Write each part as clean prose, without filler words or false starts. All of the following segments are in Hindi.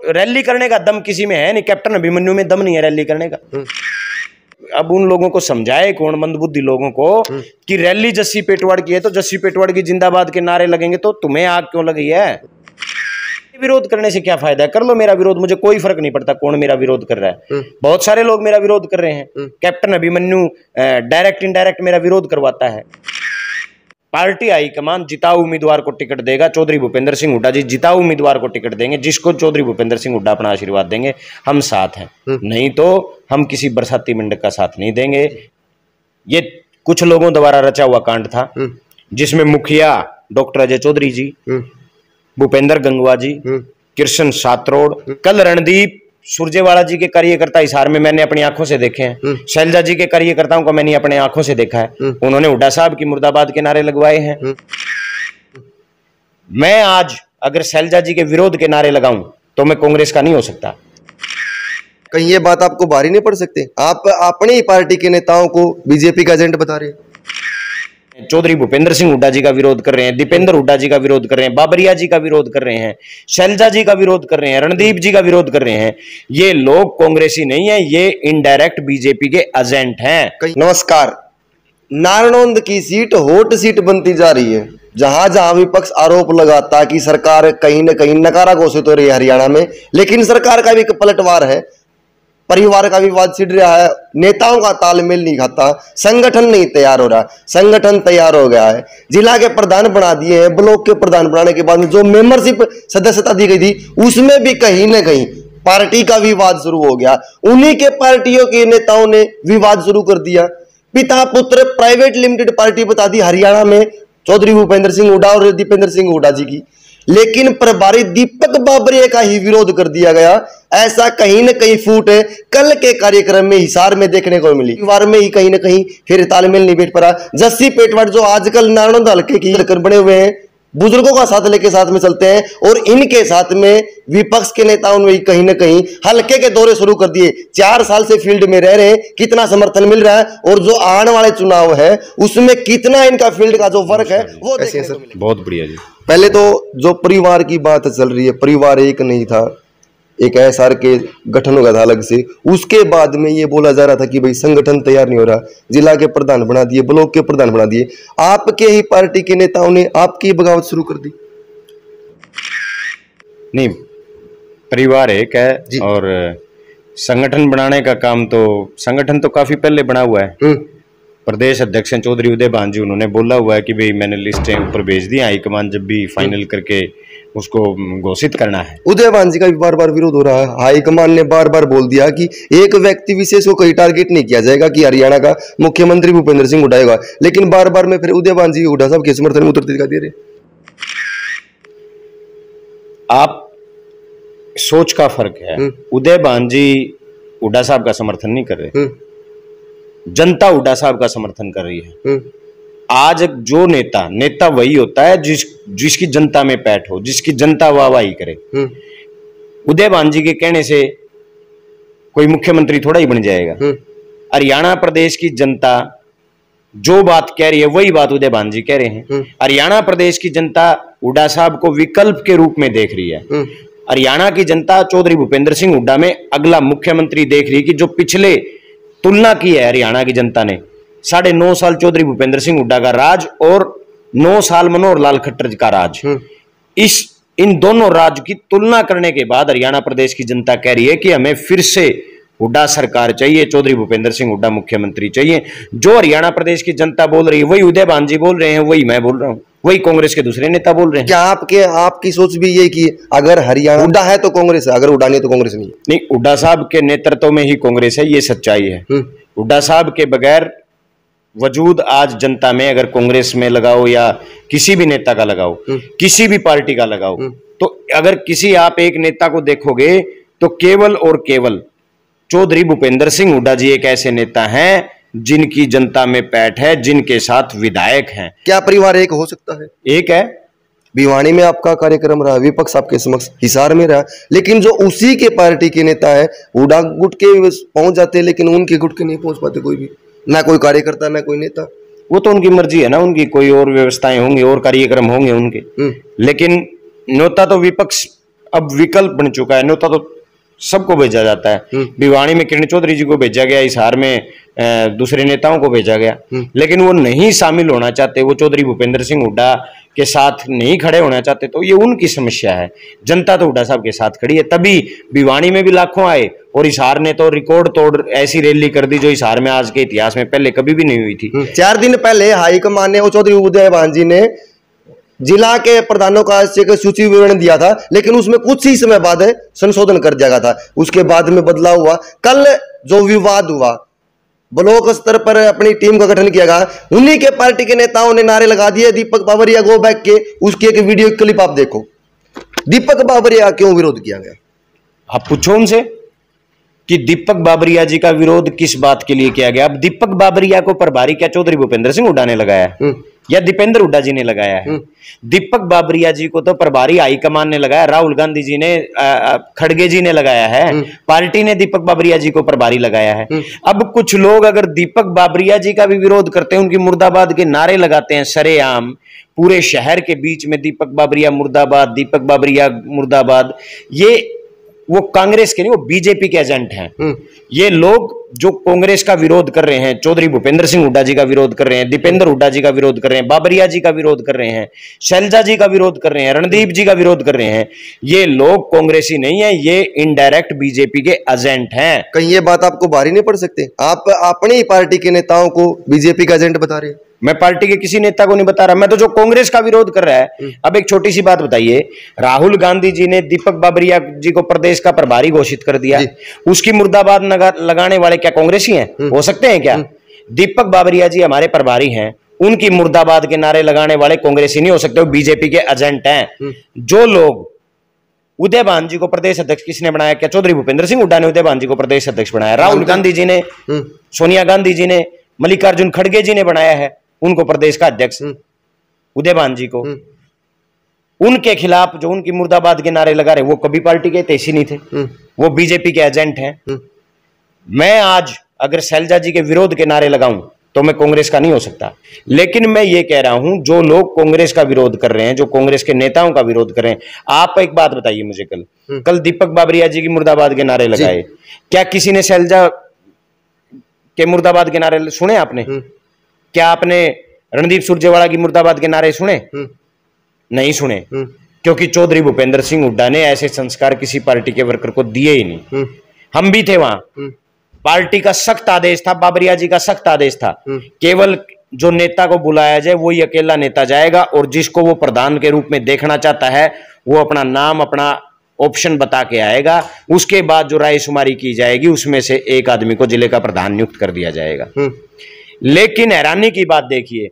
रैली करने का दम किसी में है नहीं, कैप्टन अभिमन्यु में दम नहीं है रैली करने का। अब उन लोगों को समझाए कौन, मंदबुद्धि लोगों को, कि रैली जस्सी पेटवाड़ की है तो जस्सी पेटवाड़ की जिंदाबाद के नारे लगेंगे, तो तुम्हें आग क्यों लगी है? विरोध करने से क्या फायदा है? कर लो मेरा विरोध, मुझे कोई फर्क नहीं पड़ता कौन मेरा विरोध कर रहा है। बहुत सारे लोग मेरा विरोध कर रहे हैं। कैप्टन अभिमन्यु डायरेक्ट इनडायरेक्ट मेरा विरोध करवाता है। पार्टी हाईकमान जिताऊ उम्मीदवार को टिकट देगा। चौधरी भूपेंद्र सिंह हुड्डा जी जिताऊ उम्मीदवार को टिकट देंगे, जिसको चौधरी भूपेंद्र सिंह हुड्डा अपना आशीर्वाद देंगे, हम साथ हैं। नहीं तो हम किसी बरसाती मंडक का साथ नहीं देंगे। ये कुछ लोगों द्वारा रचा हुआ कांड था, जिसमें मुखिया डॉक्टर अजय चौधरी जी, भूपेंद्र गंगवा जी, कृष्ण सात्रोड़, कल रणदीप सुरजेवाला जी के कार्यकर्ता हिसार में मैंने अपनी आंखों से देखे हैं। शैलजा जी के कार्यकर्ताओं को मैंने अपने आंखों से देखा है। उन्होंने हुड्डा साहब की मुर्दाबाद के नारे लगवाए हैं। मैं आज अगर शैलजा जी के विरोध के नारे लगाऊं तो मैं कांग्रेस का नहीं हो सकता। कहीं ये बात आपको भारी नहीं पड़ सकती? आप अपनी ही पार्टी के नेताओं को बीजेपी का एजेंट बता रहे हैं। चौधरी भूपेंद्र सिंह हुड्डा जी का विरोध कर रहे हैं, दीपेंद्र हुड्डा जी का विरोध कर रहे हैं, बाबरिया जी का विरोध कर रहे हैं, शैलजा जी का विरोध कर रहे हैं, रणदीप जी का विरोध कर रहे हैं। ये लोग कांग्रेसी नहीं है, ये इनडायरेक्ट बीजेपी के एजेंट हैं। नमस्कार। नारनौंद की सीट हॉट सीट बनती जा रही है, जहां जहां विपक्ष आरोप लगाता कि सरकार कहीं न कहीं नकारा घोषित हो रही है हरियाणा में, लेकिन सरकार का भी एक पलटवार है। परिवार का विवाद छिड़ रहा है, नेताओं का तालमेल नहीं खाता, संगठन नहीं तैयार हो रहा। संगठन तैयार हो गया है, जिला के प्रधान बना दिए हैं। ब्लॉक के प्रधान बनाने के बाद जो मेंबरशिप सदस्यता दी गई थी, उसमें भी कहीं ना कहीं पार्टी का विवाद शुरू हो गया। उन्हीं के पार्टियों के नेताओं ने विवाद शुरू कर दिया। पिता पुत्र प्राइवेट लिमिटेड पार्टी बता दी हरियाणा में, चौधरी भूपेंद्र सिंह हुड्डा और दीपेंद्र सिंह हुड्डा जी की, लेकिन प्रभारी दीपक बाबरिया का ही विरोध कर दिया गया। ऐसा कहीं न कहीं फूट कल के कार्यक्रम में हिसार में देखने को मिली। परिवार में ही कहीं न कहीं फिर तालमेल नहीं बैठ पा रहा। जस्सी पेटवाड़ जो आजकल नारनौंद हल्के की बने हुए हैं, बुजुर्गों का साथ लेके साथ में चलते हैं, और इनके साथ में विपक्ष के नेताओं ने कहीं ना कहीं हल्के के दौरे शुरू कर दिए। 4 साल से फील्ड में रह रहे हैं, कितना समर्थन मिल रहा है, और जो आने वाले चुनाव है उसमें कितना इनका फील्ड का जो फर्क है वो देखने को मिलेगा। बहुत बढ़िया जी। पहले तो जो परिवार की बात चल रही है, परिवार एक नहीं था, एक एसआर के गठन हो गया था अलग से। उसके बाद में ये बोला जा रहा था कि भाई संगठन तैयार नहीं हो रहा, जिला के प्रधान बना दिए, ब्लॉक के प्रधान बना दिए। आपके ही पार्टी के नेताओं ने आपकी बगावत शुरू कर दी। नहीं, परिवार एक है और संगठन बनाने का काम तो संगठन तो काफी पहले बना हुआ है। प्रदेश अध्यक्ष चौधरी उदय भान जी, उन्होंने बोला हुआ है कि भाई मैंने लिस्टें ऊपर भेज दी, हाईकमान जब भी फाइनल करके उसको घोषित करना है। उदय भान जी का भी बार बार विरोध हो रहा है। हाईकमान ने बार बार बोल दिया कि एक व्यक्ति विशेष को कहीं टारगेट नहीं किया जाएगा कि हरियाणा का मुख्यमंत्री भूपेंद्र सिंह हुड्डा होगा, लेकिन बार बार में फिर उदय भान जी हुड्डा साहब के समर्थन में उतरते दिखाई दे रहे। आप सोच का फर्क है। उदय भान जी हुड्डा साहब का समर्थन नहीं कर रहे, जनता हुड्डा साहब का समर्थन कर रही है। आज जो नेता वही होता है जिसकी जनता में पैठ हो, जिसकी जनता वाहवाही करे। उदय भान जी के कहने से कोई मुख्यमंत्री थोड़ा ही बन जाएगा। हरियाणा प्रदेश की जनता जो बात कह रही है वही बात उदय भान जी कह रहे हैं। हरियाणा प्रदेश की जनता हुड्डा साहब को विकल्प के रूप में देख रही है। हरियाणा की जनता चौधरी भूपेंद्र सिंह हुड्डा में अगला मुख्यमंत्री देख रही है, कि जो पिछले तुलना की है हरियाणा की जनता ने 9.5 साल चौधरी भूपेंद्र सिंह हुड्डा का राज और 9 साल मनोहर लाल खट्टर का राज, इन दोनों राज की तुलना करने के बाद हरियाणा प्रदेश की जनता कह रही है कि हमें फिर से हुड्डा सरकार चाहिए, चौधरी भूपेंद्र सिंह हुड्डा मुख्यमंत्री चाहिए। जो हरियाणा प्रदेश की जनता बोल रही है वही उदय भान जी बोल रहे हैं, वही मैं बोल रहा हूं, वही कांग्रेस के दूसरे नेता बोल रहे हैं। क्या आपकी सोच भी ये कि अगर हरियाणा हुड्डा है तो कांग्रेस है, अगर हुड्डा नहीं तो कांग्रेस नहीं? नहीं, हुड्डा साहब के नेतृत्व में ही कांग्रेस है, ये सच्चाई है। हुड्डा साहब के बगैर वजूद आज जनता में अगर कांग्रेस में लगाओ या किसी भी नेता का लगाओ, किसी भी पार्टी का लगाओ, तो अगर किसी आप एक नेता को देखोगे तो केवल और केवल चौधरी भूपेंद्र सिंह हुड्डा जी एक ऐसे नेता हैं जिनकी जनता में पैठ है, जिनके साथ विधायक हैं। क्या परिवार एक हो सकता है? एक है। भिवानी में आपका कार्यक्रम रहा, विपक्ष आपके समक्ष हिसार में रहा, लेकिन जो उसी के पार्टी के नेता है हुड्डा गुट के पहुंच जाते, लेकिन उनके गुट के नहीं पहुंच पाते कोई भी, ना कोई कार्यकर्ता ना कोई नेता। वो तो उनकी मर्जी है ना, उनकी कोई और व्यवस्थाएं होंगी और कार्यक्रम होंगे उनके, लेकिन न्योता तो विपक्ष अब विकल्प बन चुका है। न्योता तो सबको भेजा जाता है। भिवानी में किरण चौधरी जी को भेजा गया, हिसार में दूसरे नेताओं को भेजा गया, लेकिन वो नहीं शामिल होना चाहते, वो चौधरी भूपेंद्र सिंह हुड्डा के साथ नहीं खड़े होना चाहते, तो ये उनकी समस्या है। जनता तो हुड्डा साहब के साथ खड़ी है, तभी भिवानी में भी लाखों आए और हिसार ने तो रिकॉर्ड तोड़ ऐसी रैली कर दी जो हिसार में आज के इतिहास में पहले कभी भी नहीं हुई थी। 4 दिन पहले हाईकमान ने चौधरी उदयभान जी ने जिला के प्रधानों का सूची विवरण दिया था, लेकिन उसमें कुछ ही समय बाद संशोधन कर दिया गया था, उसके बाद में बदलाव हुआ। कल जो विवाद हुआ, ब्लॉक स्तर पर अपनी टीम का गठन किया गया, उन्हीं के पार्टी के नेताओं ने नारे लगा दिए दीपक बाबरिया गो बैक के। उसकी एक वीडियो क्लिप आप देखो। दीपक बाबरिया क्यों विरोध किया गया? आप पूछो उनसे कि दीपक बाबरिया जी का विरोध किस बात के लिए किया गया। अब दीपक बाबरिया को प्रभारी क्या चौधरी भूपेंद्र सिंह हुड्डा ने लगाया या दीपेंद्र हुड्डा जी ने लगाया है? दीपक बाबरिया जी को तो प्रभारी हाईकमान ने लगाया, राहुल गांधी जी ने, खड़गे जी ने लगाया है, पार्टी ने दीपक बाबरिया जी को प्रभारी लगाया है। अब कुछ लोग अगर दीपक बाबरिया जी का भी विरोध करते हैं, उनकी मुर्दाबाद के नारे लगाते हैं सरेआम पूरे शहर के बीच में, दीपक बाबरिया मुर्दाबाद, दीपक बाबरिया मुर्दाबाद, ये वो कांग्रेस के नहीं, वो बीजेपी के एजेंट हैं। ये लोग जो कांग्रेस का विरोध कर रहे हैं, चौधरी भूपेंद्र सिंह हुड्डा जी का विरोध कर रहे हैं, दीपेंद्र हुड्डा जी का विरोध कर रहे हैं, बाबरिया जी का विरोध कर रहे हैं, शैलजा जी का विरोध कर रहे हैं, रणदीप जी का विरोध कर रहे हैं, ये लोग कांग्रेसी नहीं है, ये इनडायरेक्ट बीजेपी के एजेंट हैं। कहीं ये बात आपको भारी नहीं पड़ सकती? आप अपनी पार्टी के नेताओं को बीजेपी का एजेंट बता रहे हैं। मैं पार्टी के किसी नेता को नहीं बता रहा, मैं तो जो कांग्रेस का विरोध कर रहा है। अब एक छोटी सी बात बताइए, राहुल गांधी जी ने दीपक बाबरिया जी को प्रदेश का प्रभारी घोषित कर दिया, उसकी मुर्दाबाद लगाने वाले क्या कांग्रेसी हैं? हो सकते हैं क्या? दीपक बाबरिया जी हमारे प्रभारी हैं, उनकी मुर्दाबाद के नारे लगाने वाले कांग्रेसी नहीं हो सकते, वो बीजेपी के एजेंट हैं। जो लोग उदयभान जी को प्रदेश अध्यक्ष किसने बनाया? क्या चौधरी भूपेंद्र सिंह हुड्डा ने उदयभान जी को प्रदेश अध्यक्ष बनाया? राहुल गांधी जी ने, सोनिया गांधी जी ने, मल्लिकार्जुन खड़गे जी ने बनाया है उनको प्रदेश का अध्यक्ष, उदयभान जी को। उनके खिलाफ जो उनकी मुर्दाबाद के नारे लगा रहे, वो कभी पार्टी के तेजी नहीं थे, वो बीजेपी के एजेंट हैं। मैं आज अगर शैलजा जी के विरोध के नारे लगाऊं तो मैं कांग्रेस का नहीं हो सकता, लेकिन मैं ये कह रहा हूं जो लोग कांग्रेस का विरोध कर रहे हैं, जो कांग्रेस के नेताओं का विरोध कर रहे हैं, आप एक बात बताइए मुझे, कल दीपक बाबरिया जी की मुर्दाबाद के नारे लगाए, क्या किसी ने शैलजा के मुर्दाबाद के नारे सुने आपने? क्या आपने रणदीप सुरजेवाला की मुर्दाबाद के नारे सुने? नहीं सुने, क्योंकि चौधरी भूपेंद्र सिंह हुड्डा ने ऐसे संस्कार किसी पार्टी के वर्कर को दिए ही नहीं। हम भी थे वहां, पार्टी का सख्त आदेश था, बाबरिया जी का सख्त आदेश था, केवल जो नेता को बुलाया जाए वही अकेला नेता जाएगा, और जिसको वो प्रधान के रूप में देखना चाहता है वो अपना नाम, अपना ऑप्शन बता के आएगा। उसके बाद जो रायशुमारी की जाएगी उसमें से एक आदमी को जिले का प्रधान नियुक्त कर दिया जाएगा। लेकिन हैरानी की बात देखिए,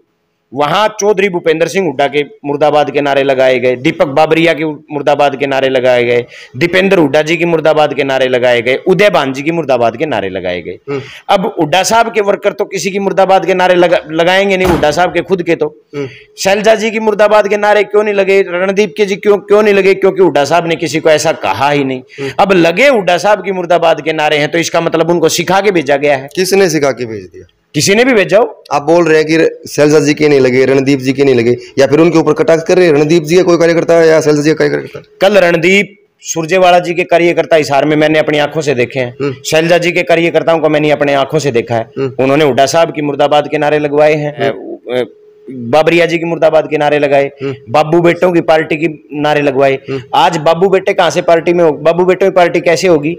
वहां चौधरी भूपेंद्र सिंह हुड्डा के मुर्दाबाद के नारे लगाए गए, दीपक बाबरिया के मुर्दाबाद के नारे लगाए गए, दीपेंद्र हुड्डा जी की मुर्दाबाद के नारे लगाए गए, उदयभान जी की मुर्दाबाद के नारे लगाए गए। अब हुड्डा साहब के वर्कर तो किसी की मुर्दाबाद के नारे लगाएंगे नहीं, हुड्डा साहब के खुद के तो। शैलजा जी की मुर्दाबाद के नारे क्यों नहीं लगे? रणदीप के जी क्यों नहीं लगे? क्योंकि हुड्डा साहब ने किसी को ऐसा कहा ही नहीं। अब लगे हुड्डा साहब की मुर्दाबाद के नारे हैं तो इसका मतलब उनको सिखा के भेजा गया है। किसने सिखा के भेज दिया? किसी ने भी भेजा हो। आप बोल रहे हैं कि शैलजा जी के नहीं लगे, रणदीप जी के नहीं लगे, या फिर उनके ऊपर कटाक्ष कर रहे हैं? रणदीप जी का कोई कार्यकर्ता है या शैलजा जी का कार्यकर्ता? कल रणदीप सुरजेवाला जी के कार्यकर्ता हिसार में मैंने अपनी आंखों से देखे हैं, शैलजा जी के कार्यकर्ताओं को मैंने अपने आंखों से देखा है। उन्होंने हुड्डा साहब की मुर्दाबाद के नारे लगवाए हैं, बाबरिया जी की मुर्दाबाद के नारे लगाए, बाबू बेटों की पार्टी की नारे लगवाए। आज बाबू बेटे कहां से पार्टी में हो? बाबू बेटों की पार्टी कैसे होगी?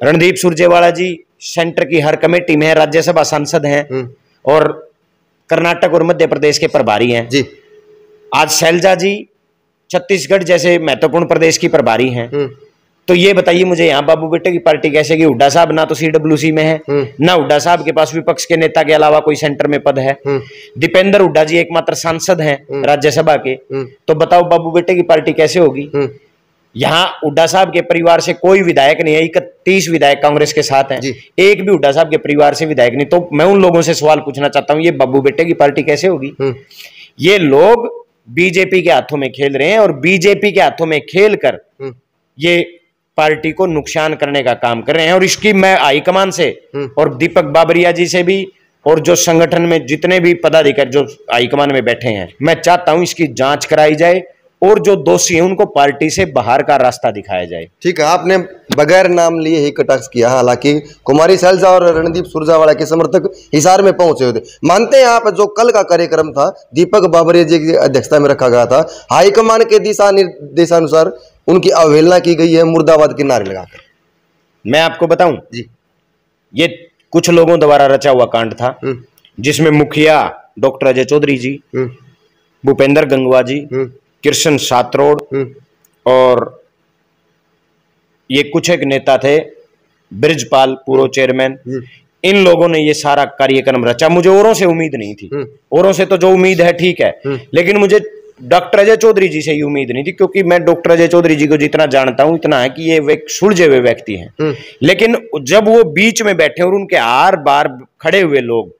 रणदीप सुरजेवाला जी सेंटर की हर कमेटी में है, राज्यसभा सांसद हैं और कर्नाटक और मध्य प्रदेश के प्रभारी हैं जी। आज शैलजा जी छत्तीसगढ़ जैसे महत्वपूर्ण प्रदेश की प्रभारी हैं। तो ये बताइए मुझे, यहाँ बाबू बेटे की पार्टी कैसे की? हुड्डा साहब ना तो CWC में है, ना हुड्डा साहब के पास विपक्ष के नेता के अलावा कोई सेंटर में पद है। दीपेंद्र हुड्डा जी एकमात्र सांसद हैं राज्यसभा के। तो बताओ बाबू बेटे की पार्टी कैसे होगी? यहाँ हुड्डा साहब के परिवार से कोई विधायक नहीं है, 31 विधायक कांग्रेस के साथ हैं, एक भी हुड्डा साहब के परिवार से विधायक नहीं। तो मैं उन लोगों से सवाल पूछना चाहता हूं, ये बाबू बेटे की पार्टी कैसे होगी? ये लोग बीजेपी के हाथों में खेल रहे हैं और बीजेपी के हाथों में खेल कर ये पार्टी को नुकसान करने का काम कर रहे हैं। और इसकी मैं हाईकमान से और दीपक बाबरिया जी से भी और जो संगठन में जितने भी पदाधिकारी जो हाईकमान में बैठे हैं, मैं चाहता हूं इसकी जांच कराई जाए और जो दोषी हैं उनको पार्टी से बाहर का रास्ता दिखाया जाए। ठीक है, आपने बगैर नाम लिए ही कटाक्ष किया। हालांकि कुमारी सैलजा और रणदीप सुरजेवाला के समर्थक हिसार में पहुंचे हुए थे। मानते हैं आप जो कल का कार्यक्रम था दीपक बाबरिया जी की अध्यक्षता में रखा गया था, हाईकमान के दिशा निर्देशानुसार उनकी अवहेलना की गई है मुर्दाबाद के नारे लगाकर। मैं आपको बताऊं जी, ये कुछ लोगों द्वारा रचा हुआ कांड था, जिसमें मुखिया डॉक्टर अजय चौधरी जी, भूपेंद्र गंगवा जी, कृष्ण सात्रोड़ और ये कुछ एक नेता थे, ब्रिजपाल पूर्व चेयरमैन, इन लोगों ने ये सारा कार्यक्रम रचा। मुझे औरों से उम्मीद नहीं थी, औरों से तो जो उम्मीद है ठीक है, लेकिन मुझे डॉक्टर अजय चौधरी जी से ये उम्मीद नहीं थी, क्योंकि मैं डॉक्टर अजय चौधरी जी को जितना जानता हूं इतना है कि ये सुलझे हुए व्यक्ति हैं। लेकिन जब वो बीच में बैठे और उनके आर बार खड़े हुए लोग,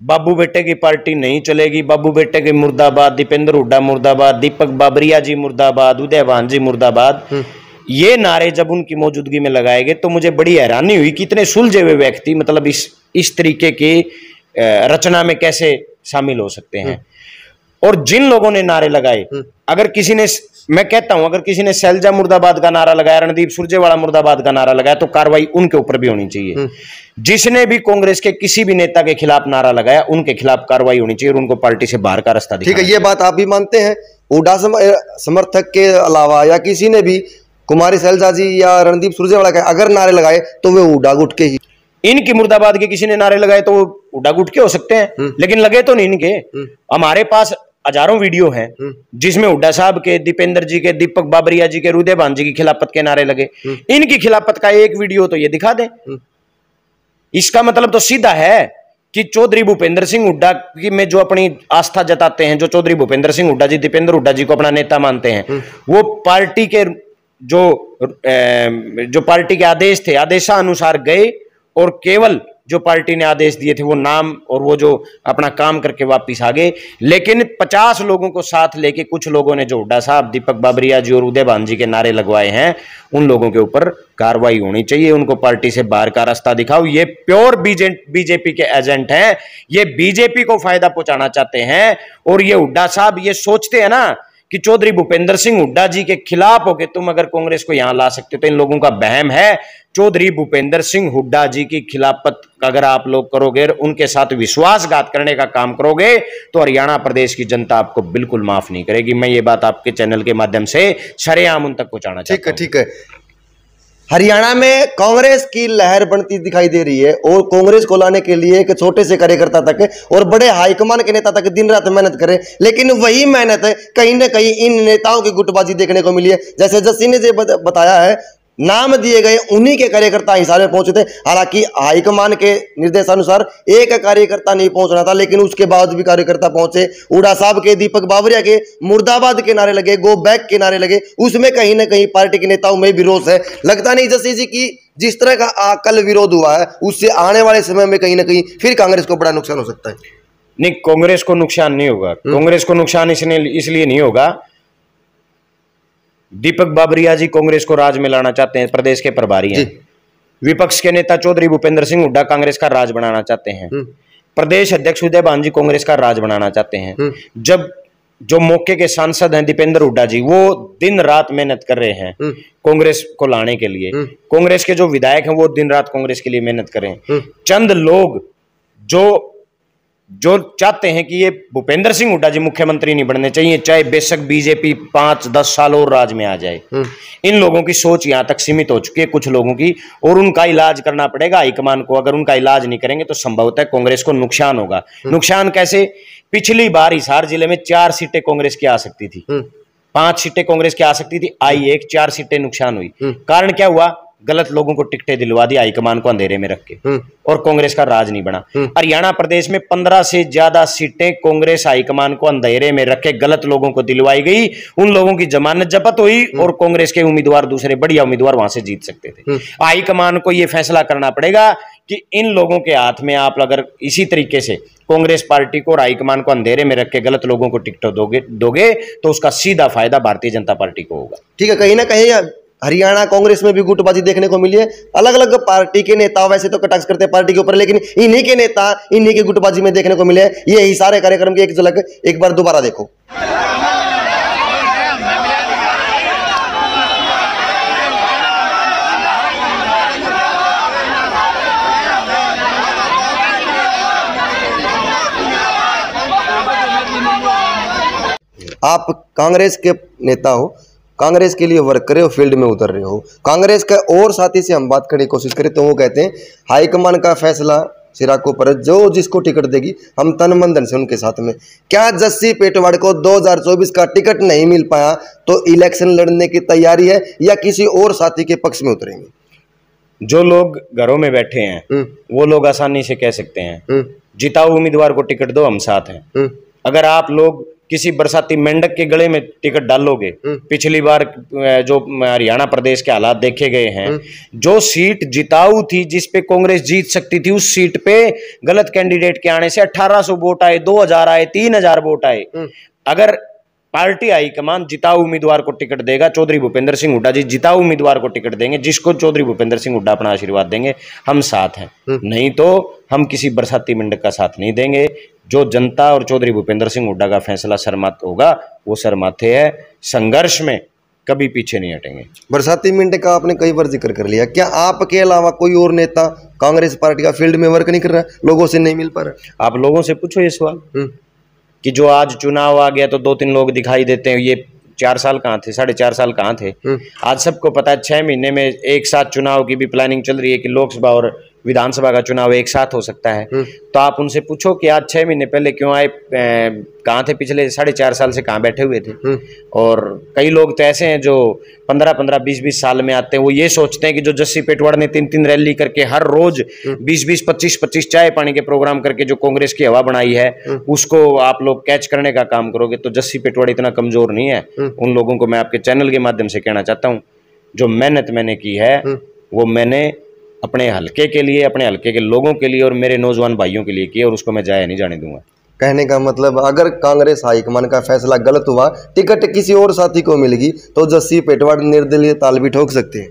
बाबू बेटे की पार्टी नहीं चलेगी, बाबू बेटे की मुर्दाबाद, दीपेंद्र हुड्डा मुर्दाबाद, दीपक बाबरिया जी मुर्दाबाद, उदयभान जी मुर्दाबाद, ये नारे जब उनकी मौजूदगी में लगाए गए तो मुझे बड़ी हैरानी हुई कि इतने सुलझे हुए व्यक्ति मतलब इस तरीके की रचना में कैसे शामिल हो सकते हैं। और जिन लोगों ने नारे लगाए, अगर किसी ने, मैं कहता हूं, अगर किसी ने सैलजा मुर्दाबाद का नारा लगाया, रणदीप सुरजेवाला मुर्दाबाद का नारा लगाया, तो कार्रवाई उनके ऊपर भी होनी चाहिए। जिसने भी कांग्रेस के किसी भी नेता के खिलाफ नारा लगाया, उनके खिलाफ कार्रवाई होनी चाहिए और उनको पार्टी से बाहर का रास्ता दिखाना। ठीक है, ये बात आप भी मानते हैं? हुड्डा समर्थक के अलावा या किसी ने भी कुमारी सैलजा जी या रणदीप सुरजेवाला के अगर नारे लगाए तो वे हुड्डा गुट के ही, इनकी मुर्दाबाद के किसी ने नारे लगाए तो हुड्डा गुट के हो सकते हैं, लेकिन लगे तो नहीं इनके। हमारे पास हजारों वीडियो हैं जिसमें हुड्डा साहब के, दीपेंद्र जी के, दीपक बाबरिया जी के, उदयभान जी की खिलाफत के नारे लगे। इनकी खिलाफत का एक वीडियो तो ये दिखा दें। इसका मतलब तो सीधा है कि चौधरी भूपेंद्र सिंह हुड्डा की में जो अपनी आस्था जताते हैं, जो चौधरी भूपेंद्र सिंह हुड्डा जी दीपेंद्र हुड्डा जी को अपना नेता मानते हैं, वो पार्टी के जो पार्टी के आदेश थे, आदेशानुसार गए और केवल जो पार्टी ने आदेश दिए थे वो नाम और वो जो अपना काम करके वापिस आ गए। लेकिन 50 लोगों को साथ लेके कुछ लोगों ने जो हुड्डा साहब, दीपक बाबरिया जी और उदयभान जी के नारे लगवाए हैं, उन लोगों के ऊपर कार्रवाई होनी चाहिए। उनको पार्टी से बाहर का रास्ता दिखाओ। ये प्योर बीजेपी के एजेंट हैं, ये बीजेपी को फायदा पहुंचाना चाहते हैं। और ये हुड्डा साहब ये सोचते हैं ना कि चौधरी भूपेंद्र सिंह हुड्डा जी के खिलाफ होकर तुम अगर कांग्रेस को यहां ला सकते हो, तो इन लोगों का वहम है। चौधरी भूपेंद्र सिंह हुड्डा जी की खिलाफत अगर आप लोग करोगे, उनके साथ विश्वासघात करने का काम करोगे, तो हरियाणा प्रदेश की जनता आपको बिल्कुल माफ नहीं करेगी। मैं ये बात आपके चैनल के माध्यम से सरेआम उन तक पहुंचाना चाहता हूं। ठीक है। हरियाणा में कांग्रेस की लहर बनती दिखाई दे रही है और कांग्रेस को लाने के लिए एक छोटे से कार्यकर्ता तक और बड़े हाईकमान के नेता तक दिन रात मेहनत करें, लेकिन वही मेहनत कहीं ना कहीं इन नेताओं की गुटबाजी देखने को मिली है। जैसे जस्सी ने जो बताया है, नाम दिए गए उन्हीं के कार्यकर्ता हिसार में पहुंचे थे। हालांकि हाईकमान के निर्देशानुसार एक कार्यकर्ता नहीं पहुंचना था, लेकिन उसके बाद भी कार्यकर्ता पहुंचे। हुड्डा साहब के, दीपक बाबरिया के मुर्दाबाद के नारे लगे, गो बैक के नारे लगे। उसमें कहीं ना कहीं पार्टी के नेताओं में भी रोष है। लगता नहीं जस्सी जी की जिस तरह का कल विरोध हुआ है, उससे आने वाले समय में कहीं ना कहीं फिर कांग्रेस को बड़ा नुकसान हो सकता है। नहीं, कांग्रेस को नुकसान नहीं होगा। कांग्रेस को नुकसान इसलिए नहीं होगा, दीपक बाबरिया जी कांग्रेस को राज में लाना चाहते हैं, प्रदेश के प्रभारी हैं। विपक्ष के नेता चौधरी भूपेंद्र सिंह हुड्डा कांग्रेस का राज बनाना चाहते हैं। प्रदेश अध्यक्ष उदयभान जी कांग्रेस का राज बनाना चाहते हैं। जब जो मौके के सांसद हैं दीपेंद्र हुड्डा जी, वो दिन रात मेहनत कर रहे हैं कांग्रेस को लाने के लिए। कांग्रेस के जो विधायक हैं वो दिन रात कांग्रेस के लिए मेहनत कर रहे हैं। चंद लोग जो चाहते हैं कि ये भूपेंद्र सिंह हुड्डा जी मुख्यमंत्री नहीं बनने चाहिए, चाहे बेशक बीजेपी 5-10 साल और राज में आ जाए। इन लोगों की सोच यहां तक सीमित हो चुकी है, कुछ लोगों की, और उनका इलाज करना पड़ेगा हाईकमान को। अगर उनका इलाज नहीं करेंगे तो संभवतः कांग्रेस को नुकसान होगा। नुकसान कैसे? पिछली बार हिसार जिले में 4 सीटें कांग्रेस की आ सकती थी, 5 सीटें कांग्रेस की आ सकती थी, आई 1, 4 सीटें नुकसान हुई। कारण क्या हुआ? गलत लोगों को टिकटें दिलवा दी हाईकमान को अंधेरे में रख के, और कांग्रेस का राज नहीं बना। हरियाणा प्रदेश में 15 से ज्यादा सीटें कांग्रेस हाईकमान को अंधेरे में रख के गलत लोगों को दिलवाई गई। उन लोगों की जमानत जब्त हुई और कांग्रेस के उम्मीदवार, दूसरे बढ़िया उम्मीदवार वहां से जीत सकते थे। हाईकमान को यह फैसला करना पड़ेगा कि इन लोगों के हाथ में आप अगर इसी तरीके से कांग्रेस पार्टी को और हाईकमान को अंधेरे में रख के गलत लोगों को टिकट दोगे तो उसका सीधा फायदा भारतीय जनता पार्टी को होगा। ठीक है, कहीं ना कहीं हरियाणा कांग्रेस में भी गुटबाजी देखने को मिली है। अलग अलग पार्टी के नेता वैसे तो कटाक्ष करते हैं पार्टी के ऊपर, लेकिन इन्हीं के नेता इन्हीं की गुटबाजी में देखने को मिले हैं। ये ही सारे कार्यक्रम की एक झलक एक बार दोबारा देखो। आप कांग्रेस के नेता हो, कांग्रेस के लिए वर्क कर रहे हो, फील्ड में उतर रहे हो, कांग्रेस के और साथी से हम बात करने की कोशिश करें तो वो कहते हैं हाईकमान का फैसला सिराको पर, जो जिसको टिकट देगी हम तन मन धन से उनके साथ में। क्या जस्सी पेटवाड़ को 2024 का टिकट नहीं मिल पाया तो इलेक्शन लड़ने की तैयारी है या किसी और साथी के पक्ष में उतरेंगे? जो लोग घरों में बैठे हैं वो लोग आसानी से कह सकते हैं जिताओ उम्मीदवार को टिकट दो, हम साथ हैं। अगर आप लोग किसी बरसाती मेंढक के गले में टिकट डालोगे, पिछली बार जो हरियाणा प्रदेश के हालात देखे गए हैं, जो सीट जिताऊ थी जिस पे कांग्रेस जीत सकती थी, उस सीट पे गलत कैंडिडेट के आने से 1800 वोट आए, 2000 आए, 3000 वोट आए। अगर पार्टी हाईकमान जिताऊ उम्मीदवार को टिकट देगा, चौधरी भूपेंद्र सिंह हुड्डा जी जिताऊ उम्मीदवार को टिकट देंगे, जिसको चौधरी भूपेंद्र सिंह हुड्डा अपना आशीर्वाद देंगे, हम साथ हैं। नहीं तो हम किसी बरसाती मेंढक का साथ नहीं देंगे। जो जनता और चौधरी भूपेंद्र सिंह हुड्डा का फैसला सरमत होगा वो सरमाथे है, संघर्ष में कभी पीछे नहीं हटेंगे। बरसाती मेंढक का आपने कई बार जिक्र कर लिया, क्या आपके अलावा कोई और नेता कांग्रेस पार्टी का फील्ड में वर्क नहीं कर रहा है, लोगों से नहीं मिल पा रहा? आप लोगों से पूछो ये सवाल कि जो आज चुनाव आ गया तो 2-3 लोग दिखाई देते हैं, ये 4 साल कहाँ थे, 4.5 साल कहाँ थे? आज सबको पता है 6 महीने में एक साथ चुनाव की भी प्लानिंग चल रही है कि लोकसभा और विधानसभा का चुनाव एक साथ हो सकता है। तो आप उनसे पूछो कि आज 6 महीने पहले क्यों आए, कहाँ थे पिछले 4.5 साल से, कहाँ बैठे हुए थे? और कई लोग तो ऐसे हैं जो 15-15, 20-20 साल में आते हैं। वो ये सोचते हैं कि जो जस्सी पेटवाड़ ने 3-3 रैली करके हर रोज 20-20, 25-25 चाय पानी के प्रोग्राम करके जो कांग्रेस की हवा बनाई है उसको आप लोग कैच करने का काम करोगे, तो जस्सी पेटवाड़ इतना कमजोर नहीं है। उन लोगों को मैं आपके चैनल के माध्यम से कहना चाहता हूँ, जो मेहनत मैंने की है वो मैंने अपने हलके के लिए, अपने हलके के लोगों के लिए और मेरे नौजवान भाइयों के लिए की, और उसको मैं जाया नहीं जाने दूंगा। कहने का मतलब अगर कांग्रेस हाईकमान का फैसला गलत हुआ, टिकट किसी और साथी को मिलेगी तो जस्सी पेटवाड़ निर्दलीय ताल भी ठोक सकते हैं।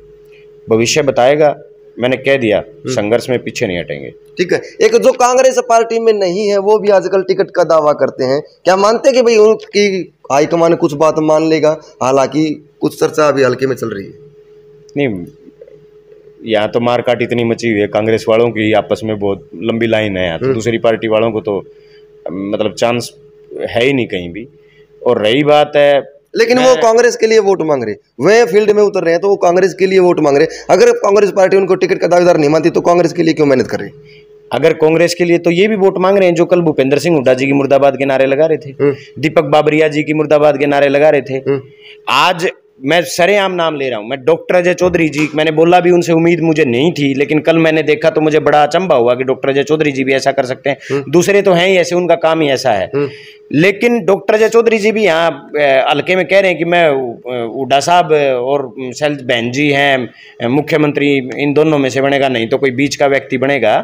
भविष्य बताएगा, मैंने कह दिया संघर्ष में पीछे नहीं हटेंगे। ठीक है, एक जो कांग्रेस पार्टी में नहीं है वो भी आजकल टिकट का दावा करते हैं, क्या मानते हैं कि भाई उनकी हाईकमान कुछ बात मान लेगा? हालांकि कुछ चर्चा अभी हल्के में चल रही है। नहीं, यहाँ तो मारकाट इतनी मची हुई है, कांग्रेस वालों की आपस में बहुत लंबी लाइन है यहाँ तो दूसरी पार्टी वालों को तो मतलब चांस है ही नहीं कहीं भी। और रही बात है, लेकिन वो कांग्रेस के लिए वोट मांग रहे, वे फील्ड में उतर रहे हैं तो वो कांग्रेस के लिए वोट मांग रहे। अगर कांग्रेस पार्टी उनको टिकट का दावेदार नहीं मानती तो कांग्रेस के लिए क्यों मेहनत कर रही? अगर कांग्रेस के लिए तो ये भी वोट मांग रहे हैं जो कल भूपेंद्र सिंह हुड्डा जी की मुर्दाबाद के नारे लगा रहे थे, दीपक बाबरिया जी की मुर्दाबाद के नारे लगा रहे थे। आज मैं सरेआम नाम ले रहा हूं, मैं डॉक्टर अजय चौधरी जी, मैंने बोला भी उनसे उम्मीद मुझे नहीं थी, लेकिन कल मैंने देखा तो मुझे बड़ा अचंभा हुआ कि डॉक्टर अजय चौधरी जी भी ऐसा कर सकते हैं। दूसरे तो हैं ही ऐसे, उनका काम ही ऐसा है। लेकिन डॉक्टर अजय चौधरी जी भी यहाँ हल्के में कह रहे हैं कि मैं हुड्डा साहब और शैलजा बहन जी हैं मुख्यमंत्री, इन दोनों में से बनेगा, नहीं तो कोई बीच का व्यक्ति बनेगा।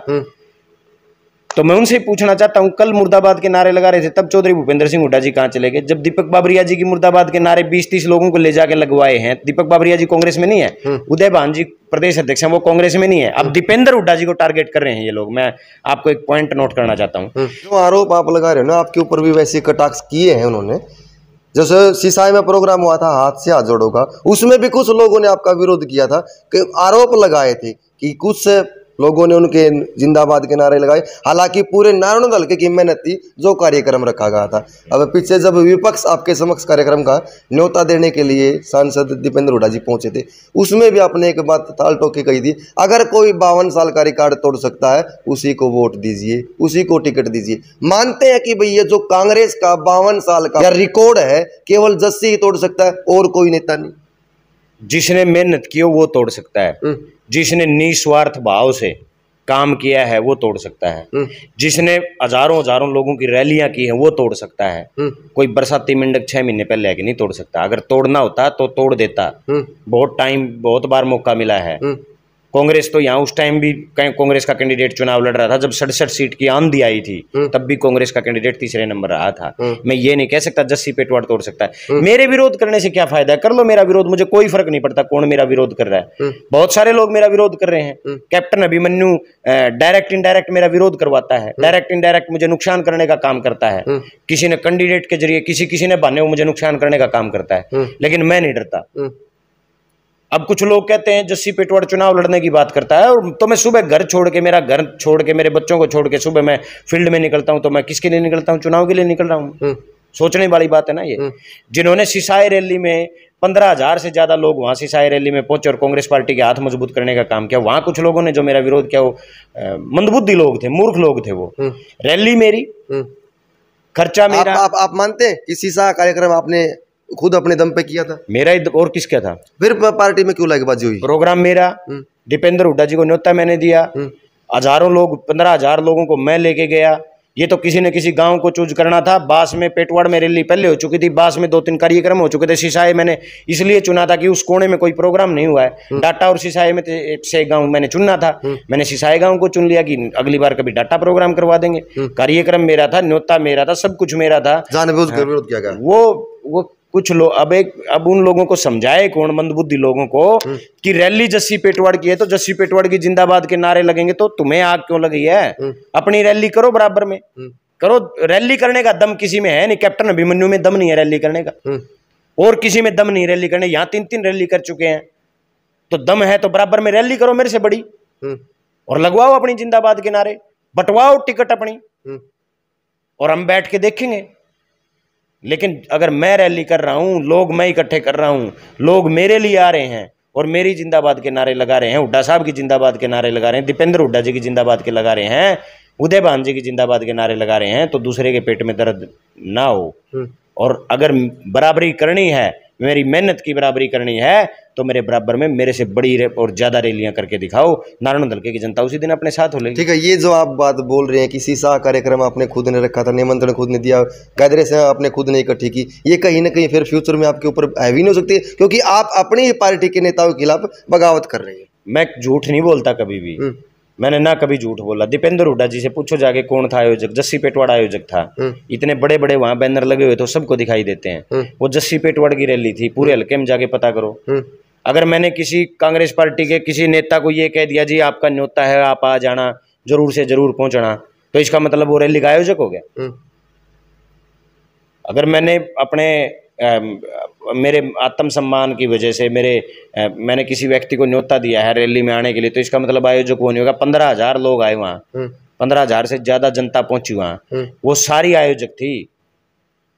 तो मैं उनसे पूछना चाहता हूं, कल मुर्दाबाद के नारे लगा रहे थे तब चौधरी भूपेंद्र सिंह हुड्डा जी कहां चले गए? जब दीपक बाबरिया जी की मुर्दाबाद के नारे 20-30 लोगों को ले जाके लगवाए हैं, दीपक बाबरिया जी कांग्रेस में नहीं है, उदय भान जी प्रदेश अध्यक्ष हैं, वो कांग्रेस में नहीं है। अब दीपेंद्र हुड्डा जी को टारगेट कर रहे हैं ये लोग। मैं आपको एक पॉइंट नोट करना चाहता हूँ, जो आरोप आप लगा रहे हो ना, आपके ऊपर भी वैसे कटाक्ष किए हैं उन्होंने। जैसे सिसाई में प्रोग्राम हुआ था हाथ से हाथ जोड़ोगा, उसमें भी कुछ लोगों ने आपका विरोध किया था कि आरोप लगाए थे कि कुछ लोगों ने उनके जिंदाबाद के नारे लगाए, हालांकि पूरे नारायण हल्के की मेहनत थी जो कार्यक्रम रखा गया था। अब पीछे जब विपक्ष आपके समक्ष कार्यक्रम का न्योता देने के लिए सांसद दीपेंद्र हुड्डा जी पहुंचे थे, उसमें भी आपने एक बात ताल ठोक के कही थी, अगर कोई 52 साल का रिकॉर्ड तोड़ सकता है उसी को वोट दीजिए, उसी को टिकट दीजिए। मानते हैं कि भैया जो कांग्रेस का 52 साल का रिकॉर्ड है केवल जस्सी ही तोड़ सकता है और कोई नेता नहीं? जिसने मेहनत की हो वो तोड़ सकता है, जिसने निस्वार्थ भाव से काम किया है वो तोड़ सकता है, जिसने हजारों लोगों की रैलियां की हैं वो तोड़ सकता है। कोई बरसाती मेंढक 6 महीने पहले आके नहीं तोड़ सकता। अगर तोड़ना होता तो तोड़ देता। बहुत टाइम, बहुत बार मौका मिला है। कांग्रेस तो यहाँ उस टाइम भी कांग्रेस का कैंडिडेट चुनाव लड़ रहा था जब 67 सीट की आंधी आई थी, तब भी कांग्रेस का कैंडिडेट तीसरे नंबर रहा था। मैं ये नहीं कह सकता जस्सी पेटवाड़ तोड़ सकता है। मेरे विरोध करने से क्या फायदा है? कर लो मेरा विरोध, मुझे कोई फर्क नहीं पड़ता कौन मेरा विरोध कर रहा है। बहुत सारे लोग मेरा विरोध कर रहे हैं। कैप्टन अभिमन्यु डायरेक्ट इनडायरेक्ट मेरा विरोध करवाता है, डायरेक्ट इनडायरेक्ट मुझे नुकसान करने का काम करता है। किसी ने कैंडिडेट के जरिए, किसी ने बहाने मुझे नुकसान करने का काम करता है, लेकिन मैं नहीं डरता। अब कुछ लोग कहते हैं जस्सी पेटवाड़ चुनाव लड़ने की बात करता है, और तो मैं सुबह घर छोड़ के, मेरा घर छोड़ के, मेरे बच्चों को छोड़ के सुबह मैं फील्ड में निकलता हूं, तो मैं किसके लिए निकलता हूं? चुनाव के लिए निकल रहा हूं। सोचने वाली बात है ना ये। जिन्होंने सिसाई रैली में 15,000 से ज्यादा लोग वहां सिसाई रैली में पहुंचे और कांग्रेस पार्टी के हाथ मजबूत करने का काम किया, वहां कुछ लोगों ने जो मेरा विरोध किया वो मंदबुद्धि लोग थे, मूर्ख लोग थे। वो रैली मेरी, खर्चा मेरा। आप मानते हैं कि सीसा कार्यक्रम आपने खुद अपने दम पे किया था? मेरा और किसका था? फिर पार्टी में क्यों लाएबाजी हुई? प्रोग्राम मेरा, दीपेंद्र हुड्डा जी को न्योता मैंने दिया, हजारों लोग, 15,000 लोगों को मैं लेके गया। ये तो किसी न किसी गांव को चूज करना था। बास में, पेटवाड़ में रैली पहले हो चुकी थी, बास में 2-3 कार्यक्रम हो चुके थे। सिसाई मैंने इसलिए चुना था कि उस कोने में कोई प्रोग्राम नहीं हुआ है। डाटा और सिसाई में से गांव मैंने चुनना था। मैंने सिसाई गांव को चुन लिया कि अगली बार कभी डाटा प्रोग्राम करवा देंगे। कार्यक्रम मेरा था, न्योता मेरा था, सब कुछ मेरा था। जानबूझ कर विरोध किया गया। वो कुछ लोग अब उन लोगों को समझाए कौन, मंदबुद्धि लोगों को, कि रैली जस्सी पेटवाड़ की है तो जस्सी पेटवाड़ की जिंदाबाद के नारे लगेंगे, तो तुम्हें आग क्यों लगी है? अपनी रैली करो, बराबर में करो। रैली करने का दम किसी में है नहीं। कैप्टन अभिमन्यु में दम नहीं है रैली करने का, और किसी में दम नहीं रैली करने। यहाँ 3-3 रैली कर चुके हैं, तो दम है तो बराबर में रैली करो मेरे से बड़ी, और लगवाओ अपनी जिंदाबाद के नारे, बंटवाओ टिकट अपनी, और हम बैठ के देखेंगे। लेकिन अगर मैं रैली कर रहा हूं, लोग मैं इकट्ठे कर रहा हूं, लोग मेरे लिए आ रहे हैं और मेरी जिंदाबाद के नारे लगा रहे हैं, हुड्डा साहब की जिंदाबाद के नारे लगा रहे हैं, दीपेंद्र हुड्डा जी की जिंदाबाद के लगा रहे हैं, उदय भान जी की जिंदाबाद के नारे लगा रहे हैं, तो दूसरे के पेट में दर्द ना हो। और अगर बराबरी करनी है, मेरी मेहनत की बराबरी करनी है, तो मेरे बराबर में मेरे से बड़ी और ज्यादा रैलियां करके दिखाओ। नारायण दल की जनता उसी दिन अपने साथ हो लेगी। ठीक है, ये जो आप बात बोल रहे हैं कि सीसा कार्यक्रम आपने खुद ने रखा था, निमंत्रण खुद ने दिया, कैदरे से आपने खुद ने इकट्ठी की, ये कहीं ना कहीं फिर फ्यूचर में आपके ऊपर हैवी नहीं हो सकती, क्योंकि आप अपनी पार्टी के नेताओं के खिलाफ बगावत कर रहे हैं? मैं झूठ नहीं बोलता कभी भी, मैंने ना कभी झूठ बोला। दीपेंद्र हुड्डा जी से पूछो जाके कौन था आयोजक। जस्सी पेटवाड़ आयोजक था। इतने बड़े बड़े वहां बैनर लगे हुए तो सबको दिखाई देते हैं। वो जस्सी पेटवाड़ की रैली थी, पूरे हल्के में जाके पता करो। अगर मैंने किसी कांग्रेस पार्टी के किसी नेता को ये कह दिया जी आपका न्योता है, आप आ जाना, जरूर से जरूर पहुंचना, तो इसका मतलब वो रैली का आयोजक हो गया। अगर मैंने अपने मेरे आत्मसम्मान की वजह से मैंने किसी व्यक्ति को न्योता दिया है रैली में आने के लिए, तो इसका मतलब आयोजक वो नहीं होगा। 15,000 लोग आए वहाँ, 15,000 से ज्यादा जनता पहुंची वहाँ, वो सारी आयोजक थी।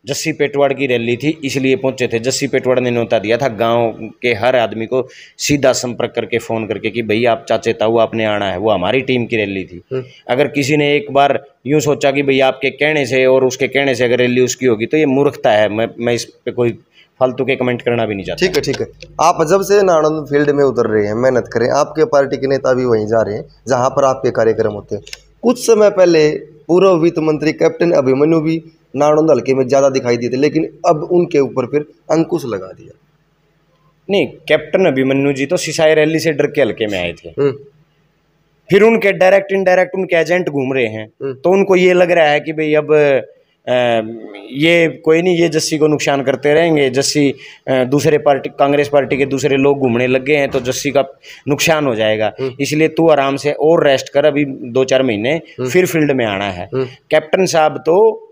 जस्सी पेटवाड़ की रैली थी इसलिए पहुंचे थे। जस्सी पेटवाड़ ने न्योता दिया था गांव के हर आदमी को सीधा संपर्क करके फोन करके कि भैया आप चाचे ताऊ आपने आना है। वो हमारी टीम की रैली थी। अगर किसी ने एक बार यूं सोचा कि भैया आपके कहने से और उसके कहने से अगर रैली उसकी होगी, तो ये मूर्खता है। मैं इस पे कोई फालतू के कमेंट करना भी नहीं चाहता। ठीक है। आप जब से नारायण फील्ड में उतर रहे हैं, मेहनत करें, आपके पार्टी के नेता भी वहीं जा रहे हैं जहां पर आपके कार्यक्रम होते हैं। कुछ समय पहले पूर्व वित्त मंत्री कैप्टन अभिमन्यु भी नारायण हल्के में ज्यादा दिखाई दिए थे, लेकिन अब उनके ऊपर फिर अंकुश लगा दिया। नहीं, कैप्टन अभिमन्यु जी तो सिसाई रैली से डर के हल्के में आए थे। फिर उनके डायरेक्ट इनडायरेक्ट उनके एजेंट घूम रहे हैं, तो उनको ये लग रहा है कि भाई अब ये कोई नहीं, ये जस्सी को नुकसान करते रहेंगे। जस्सी दूसरे पार्टी, कांग्रेस पार्टी के दूसरे लोग घूमने लग गए हैं तो जस्सी का नुकसान हो जाएगा, इसलिए तू आराम से और रेस्ट कर, अभी 2-4 महीने फिर फील्ड में आना है। कैप्टन साहब तो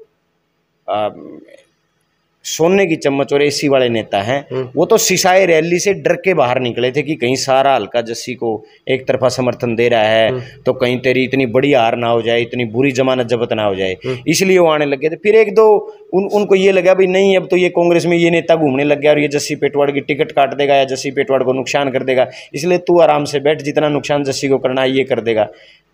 सोने की चम्मच और एसी वाले नेता हैं। वो तो सिसाई रैली से डर के बाहर निकले थे कि कहीं सारा हल्का जस्सी को एक तरफा समर्थन दे रहा है, तो कहीं तेरी इतनी बड़ी हार ना हो जाए, इतनी बुरी जमानत जब्त ना हो जाए, इसलिए वो आने लगे थे। फिर एक दो उनको ये लगा भाई नहीं, अब तो ये कांग्रेस में ये नेता घूमने लग गया और ये जस्सी पेटवाड़ की टिकट काट देगा या जस्सी पेटवाड़ को नुकसान कर देगा, इसलिए तू आराम से बैठ, जितना नुकसान जस्सी को करना है ये कर देगा।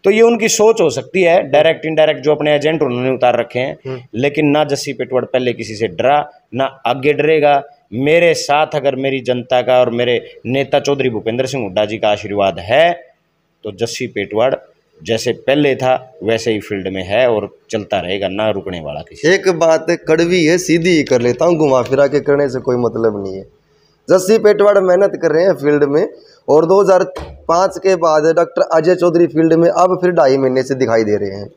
तो ये उनकी सोच हो सकती है, डायरेक्ट इनडायरेक्ट जो अपने एजेंट उन्होंने उतार रखे हैं। लेकिन ना जस्सी पेटवाड़ पहले किसी से डरा, ना आगे डरेगा। मेरे साथ अगर मेरी जनता का और मेरे नेता चौधरी भूपेंद्र सिंह हुड्डा जी का आशीर्वाद है, तो जस्सी पेटवाड़ जैसे पहले था वैसे ही फील्ड में है और चलता रहेगा, ना रुकने वाला किसी। एक बात कड़वी है, सीधी ही कर लेता हूँ, घुमा फिरा के करने से कोई मतलब नहीं है। जस्सी पेटवाड़ मेहनत कर रहे हैं फील्ड में, और 2005 के बाद डॉक्टर अजय चौधरी फील्ड में अब फिर 2.5 महीने से दिखाई दे रहे हैं।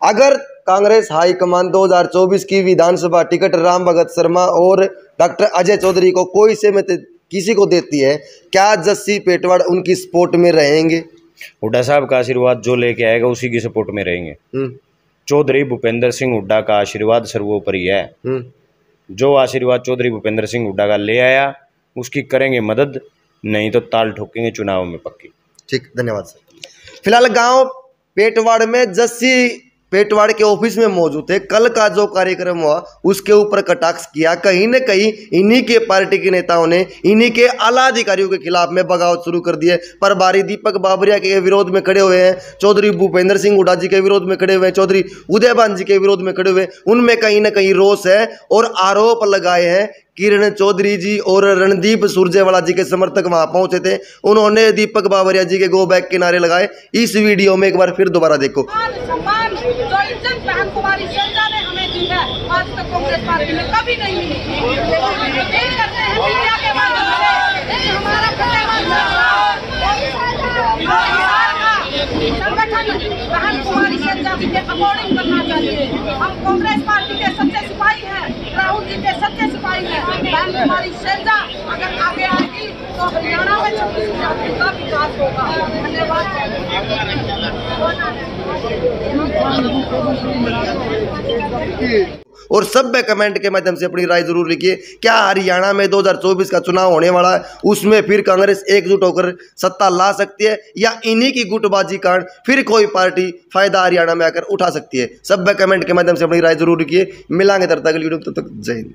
अगर कांग्रेस हाईकमान 2024 की विधानसभा टिकट राम भगत शर्मा और डॉक्टर अजय चौधरी को कोई से में किसी को देती है, क्या जस्सी पेटवाड़ उनकी सपोर्ट में रहेंगे? हुड्डा साहब का आशीर्वाद जो लेके आएगा उसी की सपोर्ट में रहेंगे। चौधरी भूपेंद्र सिंह हुड्डा का आशीर्वाद सर्वोपरि है। जो आशीर्वाद चौधरी भूपेंद्र सिंह हुड्डा का ले आया उसकी करेंगे मदद, नहीं तो ताल ठोकेंगे चुनाव में पक्की। ठीक, धन्यवाद सर। फिलहाल गांव पेटवाड़ में जस्सी पेटवाड़ के ऑफिस में मौजूद थे। कल का जो कार्यक्रम हुआ उसके ऊपर कटाक्ष किया। कहीं न कहीं इन्हीं के पार्टी के नेताओं ने इन्हीं के आला अधिकारियों के खिलाफ में बगावत शुरू कर दी है। प्रभारी दीपक बाबरिया के विरोध में खड़े हुए हैं, चौधरी भूपेंद्र सिंह हुड्डा जी के विरोध में खड़े हुए हैं, चौधरी उदयभान जी के विरोध में खड़े हुए। उनमें कहीं न कहीं रोष है और आरोप लगाए हैं। किरण चौधरी जी और रणदीप सुरजेवाला जी के समर्थक वहां पहुंचे थे, उन्होंने दीपक बाबरिया जी के गो बैक के नारे लगाए। इस वीडियो में एक बार फिर दोबारा देखो। जो इज्जत बहन कुमारी शेरजा ने हमें दी है आज तक कांग्रेस पार्टी में कभी नहीं मिली। अपील करते हैं मीडिया के माध्यम से, हमारा संगठन बहन कुमारी शेरजा जी के अकॉर्डिंग बनना चाहिए। हम कांग्रेस पार्टी के सच्चे सिपाही हैं, राहुल जी के सच्चे सिपाही हैं। बहन कुमारी शेरजा अगर आगे आएगी तो हरियाणा में 26 जाति का विकास होगा। धन्यवाद। और सभ्य कमेंट के माध्यम से अपनी राय जरूर लिखिए। क्या हरियाणा में 2024 का चुनाव होने वाला है, उसमें फिर कांग्रेस एकजुट होकर सत्ता ला सकती है या इन्हीं की गुटबाजी कारण फिर कोई पार्टी फायदा हरियाणा में आकर उठा सकती है? सभ्य कमेंट के माध्यम से अपनी राय जरूर लिखिए। मिलांगे तब तक वीडियो, तब तक जय हिंद।